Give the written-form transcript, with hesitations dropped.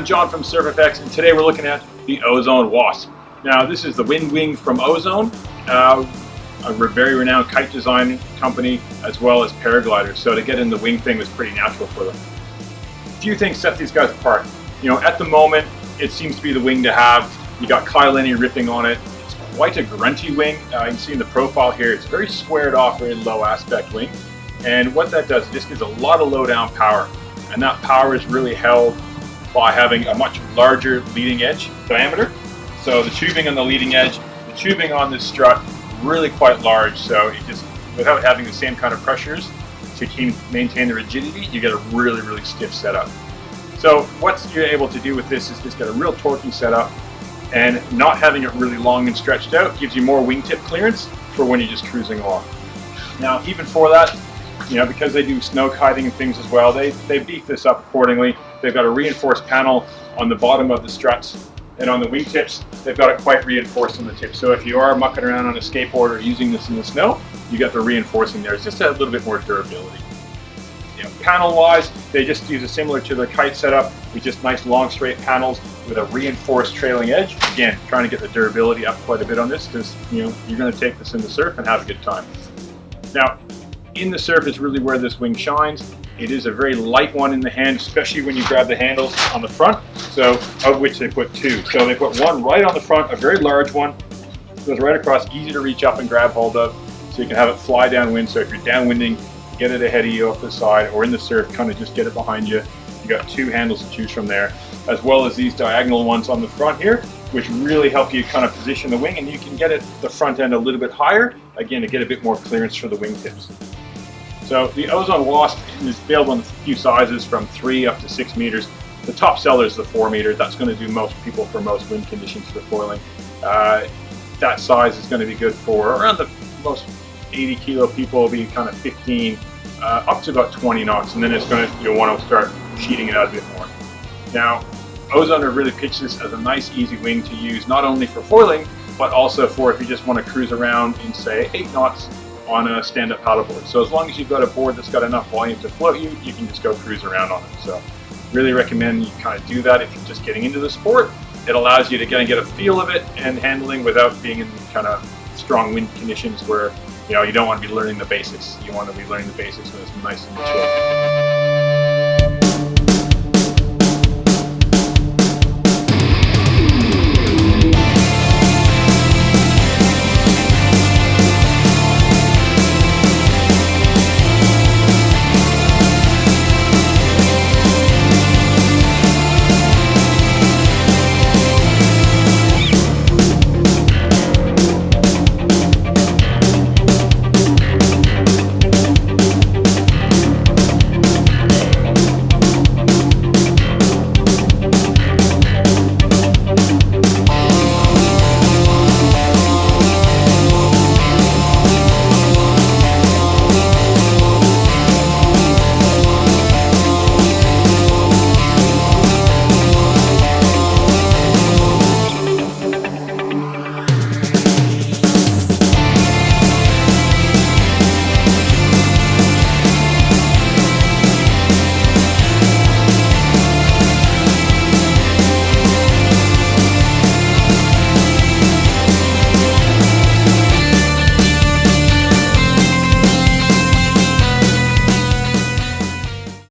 John from SurfFX, and today we're looking at the Ozone Wasp. Now, this is the wind wing from Ozone, a very renowned kite design company, as well as paragliders. So to get in the wing thing was pretty natural for them. A few things set these guys apart. You know, at the moment, it seems to be the wing to have. You got Kyle Lenny ripping on it. It's quite a grunty wing. You can see in the profile here, it's very squared off, very low aspect wing. And what that does, it just gives a lot of low down power. And that power is really held by having a much larger leading edge diameter. So the tubing on the leading edge, the tubing on this strut, really quite large. So it just, without having the same kind of pressures to maintain the rigidity, you get a really, really stiff setup. So what you're able to do with this is just get a real torquey setup, and not having it really long and stretched out gives you more wingtip clearance for when you're just cruising along. Now, even for that, you know, because they do snow kiting and things as well, they beef this up accordingly. They've got a reinforced panel on the bottom of the struts, and on the wingtips, they've got it quite reinforced on the tip. So if you are mucking around on a skateboard or using this in the snow, you got the reinforcing there. It's just a little bit more durability. You know, panel-wise, they just use it similar to the kite setup with just nice long straight panels with a reinforced trailing edge. Again, trying to get the durability up quite a bit on this because, you know, you're going to take this in the surf and have a good time. Now, in the surf is really where this wing shines. It is a very light one in the hand, especially when you grab the handles on the front, so of which they put two. So they put one right on the front, a very large one, goes right across, easy to reach up and grab hold of, so you can have it fly downwind. So if you're downwinding, get it ahead of you off the side, or in the surf, kind of just get it behind you. You got two handles to choose from there, as well as these diagonal ones on the front here, which really help you kind of position the wing, and you can get it the front end a little bit higher, again, to get a bit more clearance for the wingtips. So the Ozone Wasp is available in a few sizes from 3 up to 6 meters. The top seller is the 4 meter. That's going to do most people for most wind conditions for foiling. That size is going to be good for around the most 80 kilo people, will be kind of 15 up to about 20 knots, and then it's going to, you'll want to start sheeting it out a bit more. Now, Ozone have really pitched this as a nice, easy wing to use, not only for foiling, but also for if you just want to cruise around in, say, 8 knots on a stand-up paddleboard. So as long as you've got a board that's got enough volume to float you, you can just go cruise around on it. So really recommend you kind of do that if you're just getting into the sport. It allows you to kind of get a feel of it and handling without being in kind of strong wind conditions where, you know, you don't want to be learning the basics. You want to be learning the basics when it's nice and chill.